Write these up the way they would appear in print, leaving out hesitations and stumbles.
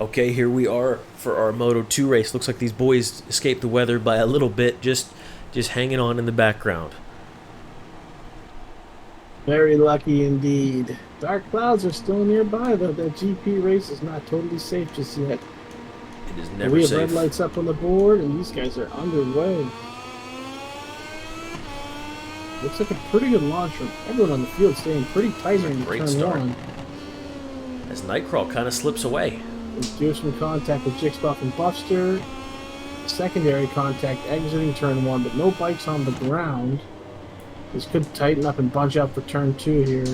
Okay, here we are for our Moto2 race. Looks like these boys escaped the weather by a little bit, just hanging on in the background. Very lucky indeed. Dark clouds are still nearby, though. That GP race is not totally safe just yet. It is But never we have red safe. lights up on the board, and these guys are underway. Looks like a pretty good launch from everyone on the field, staying pretty tight It's here a in great turn start. one. As Nightcrawl kind of slips away. We do some contact with Jixbuff and Buster. Secondary contact exiting turn one, but no bikes on the ground. This could tighten up and bunch up for turn two here.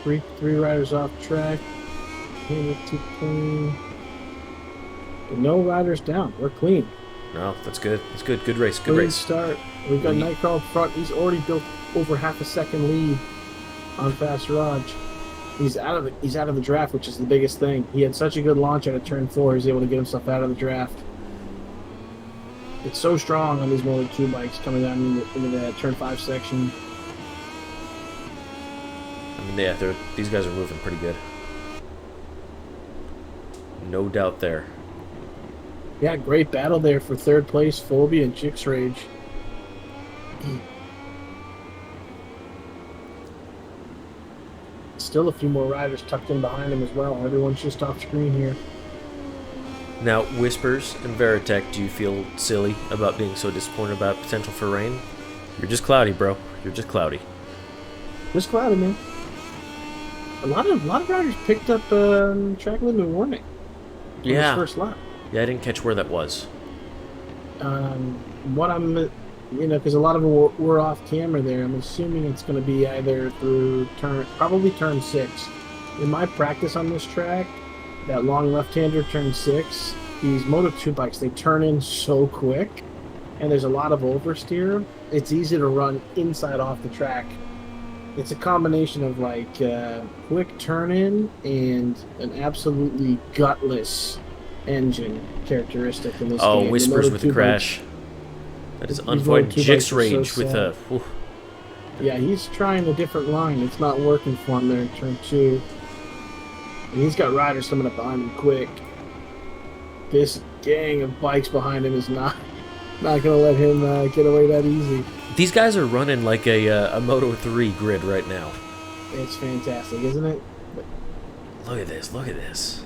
Three riders off track. Too clean. But no riders down. We're clean. No, that's good. That's good. Good race. Good Clean race. start. We've got Nightcrawl up front. He's already built over half a second lead on Fast Raj. He's out of the draft, which is the biggest thing. He had such a good launch out of turn four. He's able to get himself out of the draft. It's so strong on these Moto2 bikes coming down into that turn five section. I mean, yeah, these guys are moving pretty good. No doubt there. Yeah, great battle there for third place, Phobia and Jix Rage. Still a few more riders tucked in behind him as well. Everyone's just off screen here. Now, Whispers and dVaritec, do you feel silly about being so disappointed about potential for rain? You're just cloudy, bro. You're just cloudy. Just cloudy, man. A lot of riders picked up track limit warning on Yeah. his first lap. Yeah, I didn't catch where that was. What I'm, because a lot of them were off camera there. I'm assuming it's going to be either through probably turn six. In my practice on this track, that long left-hander turn six, these Moto2 bikes, they turn in so quick, and there's a lot of oversteer. It's easy to run inside off the track. It's a combination of like quick turn in and an absolutely gutless engine characteristic in this Oh, game. Whispers with the Moto2 crash. That is These unavoidable. Moto2 bikes Jix are range so with sad. a. Yeah, he's trying a different line. It's not working for him there in turn two. And he's got riders coming up behind him quick. This gang of bikes behind him is not going to let him get away that easy. These guys are running like a Moto3 grid right now. It's fantastic, isn't it? Look at this. Look at this.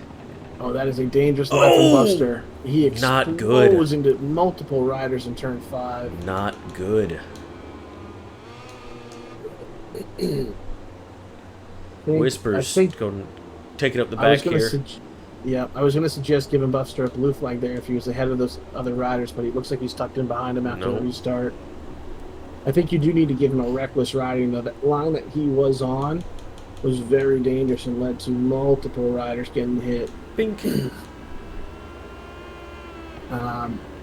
Oh, that is a dangerous line from Buster. He Not good. explodes into multiple riders in turn five. Not good. Whispers going taking up the back here. Yeah, I was going to suggest giving Buster a blue flag there if he was ahead of those other riders, but he looks like he's tucked in behind him after the restart. I think you do need to give him a reckless riding, though. That line that he was on was very dangerous and led to multiple riders getting hit. Bink.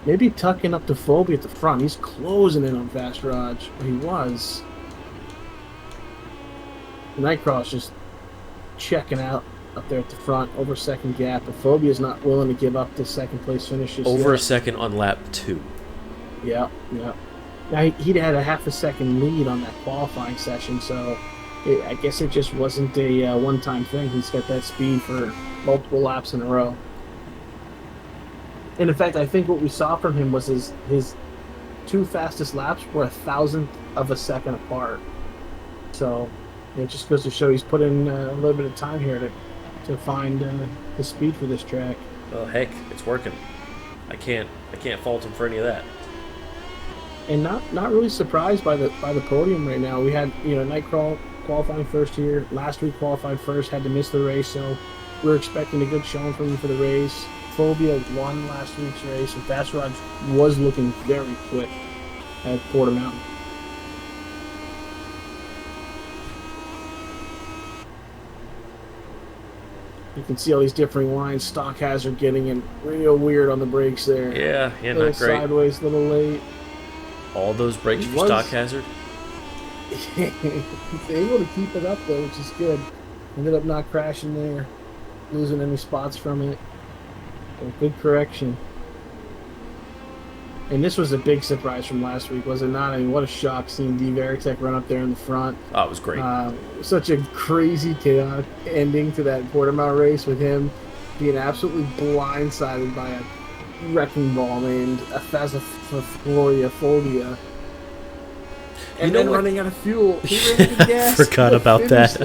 Maybe tucking up to Phobia at the front. He's closing in on Fast Raj. He was. Nightcrawl's just checking out up there at the front over second gap, but Phobia's not willing to give up the second place finishes. Over a second on lap 2. Yeah. Now he'd had a half a second lead on that qualifying session, so I guess it just wasn't a one-time thing. He's got that speed for multiple laps in a row. And in fact, I think what we saw from him was his two fastest laps were 1,000th of a second apart. So it just goes to show he's put in a little bit of time here to find the speed for this track. Well, heck, it's working. I can't fault him for any of that. And not really surprised by the podium right now. We had Nightcrawl qualifying first here. Last week qualified first, had to miss the race, so we're expecting a good showing from him for the race. Phobia won last week's race, and Fast Raj was looking very quick at Porter Mountain. You can see all these differing lines. Stock Hazard getting in real weird on the brakes there. Yeah, little not great. Sideways, a little late. All those brakes for Stock Hazard? He's able to keep it up, though, which is good. Ended up not crashing there, losing any spots from it. So good correction. And this was a big surprise from last week, was it not? I mean, what a shock seeing dVaritec run up there in the front. Oh, it was great. Such a crazy, chaotic ending to that Portimao race with him being absolutely blindsided by a wrecking ball named Phobia. And then running out of fuel. He ran out of gas. Forgot about that.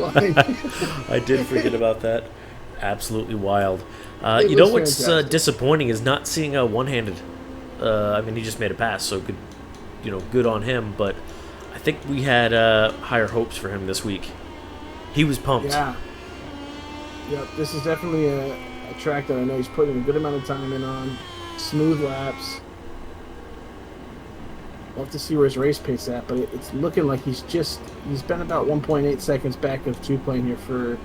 I did forget about that. Absolutely wild. You know what's disappointing is not seeing a one-handed. I mean, he just made a pass, so good, good on him. But I think we had higher hopes for him this week. He was pumped. Yeah. Yep. This is definitely a track that I know he's putting a good amount of time in on. Smooth laps. We'll have to see where his race pace at, but it's looking like he's been about 1.8 seconds back of two-plane here for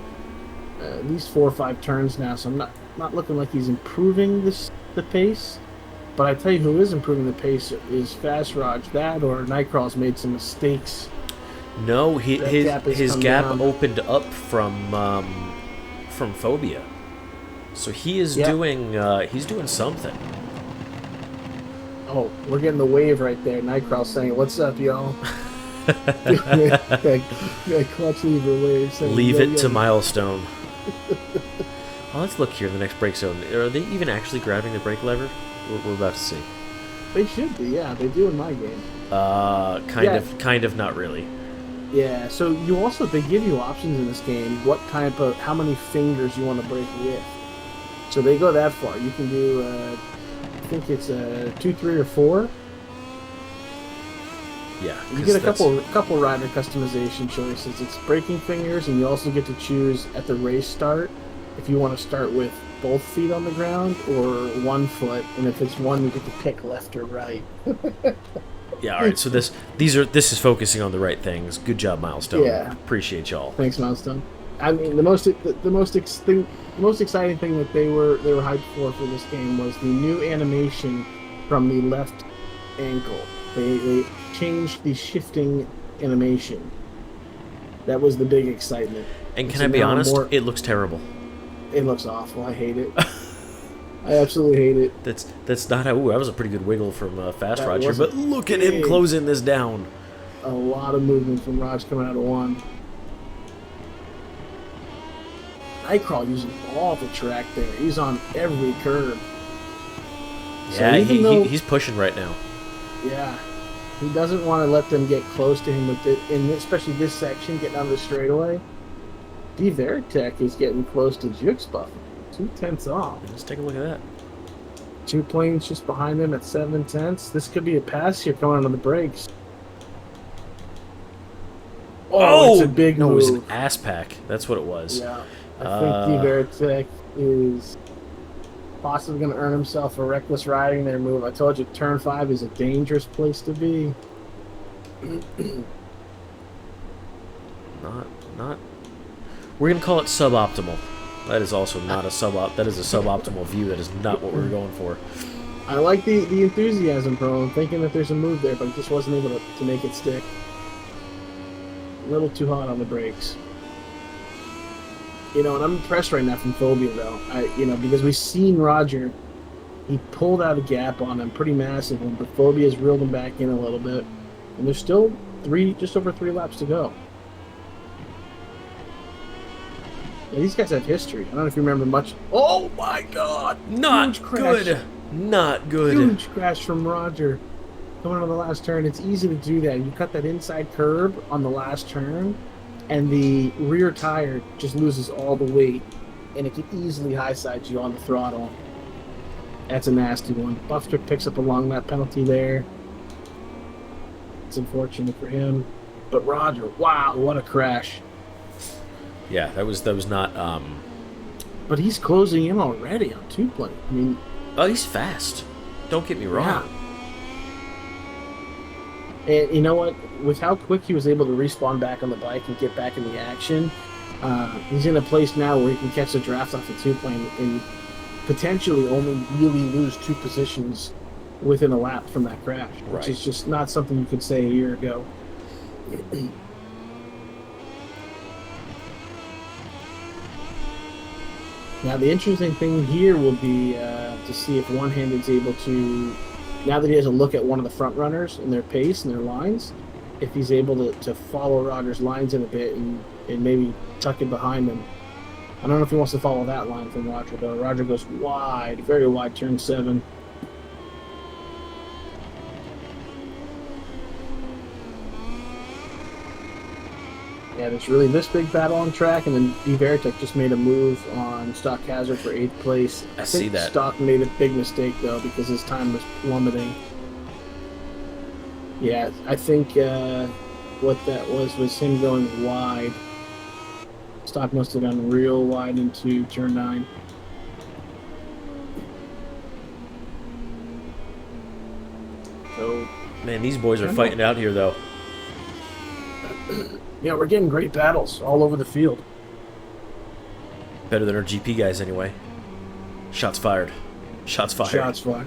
at least 4 or 5 turns now. So I'm not looking like he's improving the pace. But I tell you who is improving the pace is Fast Raj. That or Nightcrawl's made some mistakes. No, his gap opened up from Phobia, so he is doing something. Oh, we're getting the wave right there. Nightcrawl saying, "What's up, y'all?" that clutch lever wave. Saying, Leave it to Milestone. Well, let's look here in the next brake zone. Are they even actually grabbing the brake lever? We're about to see. They should be, yeah. They do in my game. Kind of, not really. Yeah. So they give you options in this game. How many fingers you want to brake with. So they go that far. You can do, I think it's 2, 3, or 4. Yeah. You get a couple rider customization choices. It's braking fingers, and you also get to choose at the race start if you want to start with both feet on the ground or 1 foot, and if it's one, you get to pick left or right. Yeah, all right. So this is focusing on the right things. Good job, Milestone. Yeah, appreciate y'all. Thanks, Milestone. I mean, the most exciting thing that they were hyped for this game was the new animation from the left ankle. They changed the shifting animation. That was the big excitement. And can I be honest? It looks terrible. It looks awful. I hate it. I absolutely hate it. That's not how. Ooh, that was a pretty good wiggle from Fast Raj here, but look at him closing this down. A lot of movement from Raj coming out of 1. Nightcrawl using all the track there. He's on every curve. Yeah, he's pushing right now. Yeah. He doesn't want to let them get close to him with it, and especially this section, getting out of the straightaway. dVaritec is getting close to Juke's buff. 2/10 off. Let's take a look at that. 2 planes just behind them at 7/10. This could be a pass here coming on the brakes. Oh, it's a big move. It was an ass pack. That's what it was. Yeah. I think dVaritec is possibly going to earn himself a reckless riding there move. I told you, turn 5 is a dangerous place to be. Not. We're going to call it suboptimal. That is also not that is a suboptimal view. That is not what we're going for. I like the enthusiasm, bro. I'm thinking that there's a move there, but it just wasn't able to make it stick. A little too hot on the brakes. And I'm impressed right now from Phobia, though. Because we've seen Roger. He pulled out a gap on him, pretty massive one, but Phobia's reeled him back in a little bit. And there's still just over 3 laps to go. Yeah, these guys have history. I don't know if you remember much. Oh my God! Not good. Not good. Huge crash from Roger. Coming on the last turn. It's easy to do that. You cut that inside curb on the last turn, and the rear tire just loses all the weight, and it can easily high-side you on the throttle. That's a nasty one. Buffter picks up a long lap penalty there. It's unfortunate for him. But Roger, wow, what a crash. Yeah, that was not. But he's closing in already on 2-plane. I mean, he's fast. Don't get me wrong. Yeah. And you know what? With how quick he was able to respawn back on the bike and get back in the action, he's in a place now where he can catch the draft off the 2-plane and potentially only really lose 2 positions within a lap from that crash, which is just not something you could say a year ago. Now, the interesting thing here will be to see if Onehanded's able to now that he has a look at one of the front runners and their pace and their lines, if he's able to follow Roger's lines in a bit and maybe tuck it behind him. I don't know if he wants to follow that line from Roger, though. Roger goes wide, very wide, turn 7. Yeah, there's really this big battle on track, and then dVaritec just made a move on Stock Hazard for 8th place. I see that. Stock made a big mistake, though, because his time was plummeting. Yeah, I think what that was him going wide. Stock must have gone real wide into turn 9. So, man, these boys are fighting out here, though. Yeah, we're getting great battles all over the field. Better than our GP guys, anyway. Shots fired. Shots fired. Shots fired.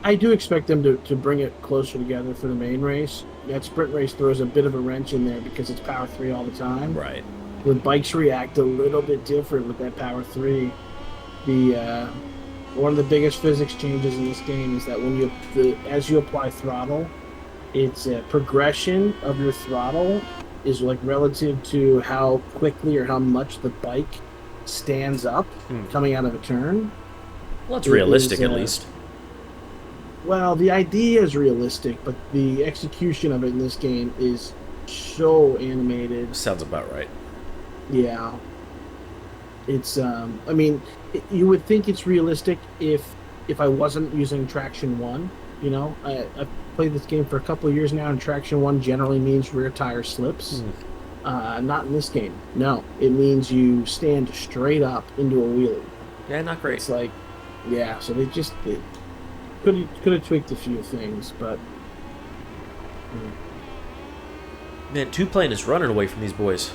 I do expect them to bring it closer together for the main race. That sprint race throws a bit of a wrench in there because it's Power 3 all the time. Right. With bikes react a little bit different with that Power 3. One of the biggest physics changes in this game is that when as you apply throttle, it's a progression of your throttle is like relative to how quickly or how much the bike stands up coming out of a turn. Well, it's realistic at least. Well, the idea is realistic, but the execution of it in this game is so animated. Sounds about right. Yeah. It's, I mean, you would think it's realistic if I wasn't using Traction 1, you know? I've played this game for a couple of years now, and Traction 1 generally means rear tire slips. Not in this game. No. It means you stand straight up into a wheelie. Yeah, not great. It's like, yeah, so they could have tweaked a few things, but... Man, Two-Plane is running away from these boys.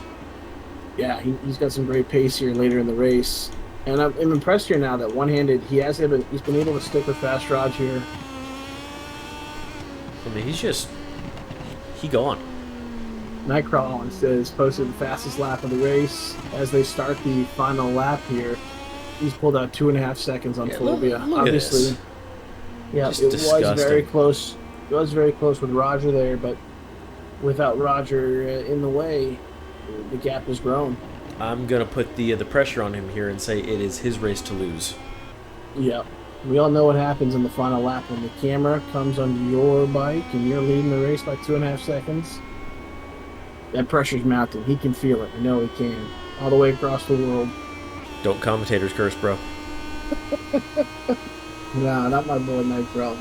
Yeah, he's got some great pace here later in the race. And I'm impressed here now that One-Handed, he's been able to stick with Fast Raj here. I mean, he gone. Nightcrawl has posted the fastest lap of the race. As they start the final lap here, he's pulled out 2.5 seconds on Fulvia. Look Obviously, yeah, it was very close. It was very close with Roger there, but without Roger in the way, the gap has grown. I'm gonna put the pressure on him here and say it is his race to lose. Yep. We all know what happens in the final lap when the camera comes onto your bike and you're leading the race by 2.5 seconds. That pressure's mounting. He can feel it. I know he can. All the way across the world. Don't commentators curse, bro. Nah, not my boy Nightcrawl.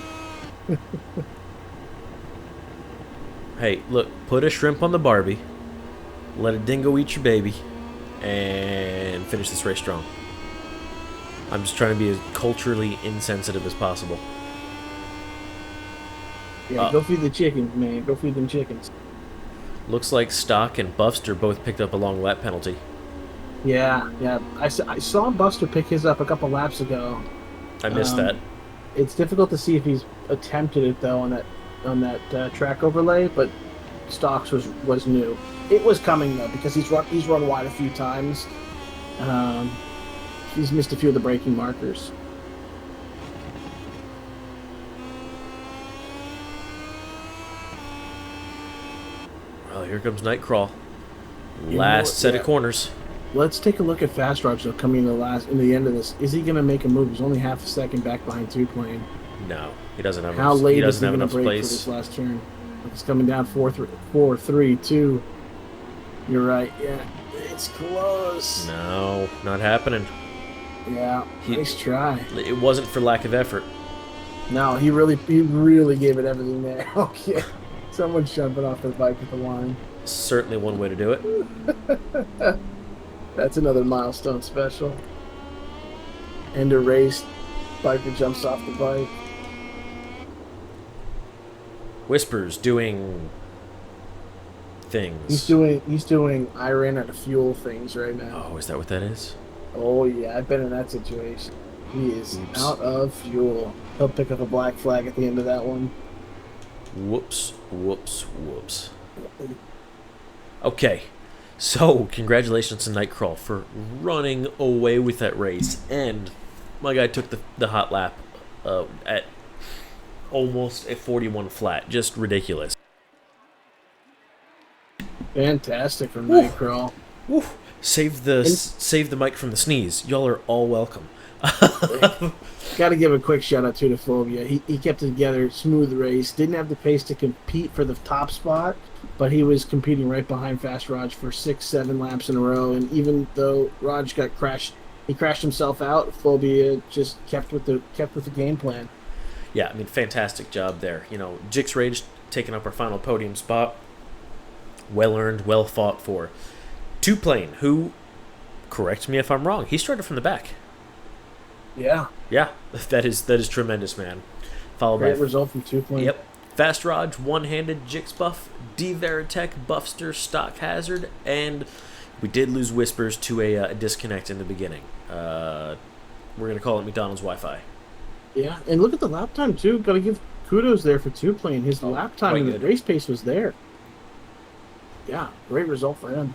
Hey, look, put a shrimp on the Barbie, let a dingo eat your baby, and finish this race strong. I'm just trying to be as culturally insensitive as possible. Yeah, go feed the chickens, man. Go feed them chickens. Looks like Stock and Buster both picked up a long lap penalty. Yeah. I saw Buster pick his up a couple laps ago. I missed that. It's difficult to see if he's attempted it though on that track overlay, but Stock's was new. It was coming though because he's run wide a few times. He's missed a few of the braking markers. Well, here comes Nightcrawl. Last set of corners. Let's take a look at Fast Raj though coming in the end of this. Is he going to make a move? He's only half a second back behind Two-Plane. No, he doesn't have. How late is he going to enough brake for place. this last turn? He's coming down 4, 3, 2. You're right. Yeah, it's close. No, not happening. Yeah, nice try. It wasn't for lack of effort. No, he really gave it everything there. Okay, someone's jumping off their bike at the line. Certainly one way to do it. That's another milestone special. End of race, biker jumps off the bike. Whispers doing things. He's doing I ran out of fuel things right now. Oh, is that what that is? Oh yeah, I've been in that situation. He is out of fuel. He'll pick up a black flag at the end of that one. Whoops. Okay, so congratulations to Nightcrawl for running away with that race, and my guy took the hot lap at almost a 41 flat. Just ridiculous. Fantastic from nightcrawl. Woo. Save the mic from the sneeze. Y'all are all welcome. Got to give a quick shout out to Phobia. He kept it together, smooth race. Didn't have the pace to compete for the top spot, but he was competing right behind Fast Raj for 6-7 laps in a row. And even though Raj got crashed, he crashed himself out. Phobia just kept with the game plan. Yeah, I mean, fantastic job there. You know, Jix Rage taking up our final podium spot. Well earned, well fought for. Two Plane, who, correct me if I'm wrong, he started from the back. Yeah. Yeah, that is tremendous, man. Followed Great by result from 2 Plane. Yep. Fast Raj, One-Handed, Jix Buff, dVaritec, Buffster, Stock Hazard, and we did lose Whispers to a disconnect in the beginning. We're going to call it McDonald's Wi-Fi. Yeah, and look at the lap time, too. Got to give kudos there for 2 Plane. His lap time and the race pace was there. Yeah, great result for him.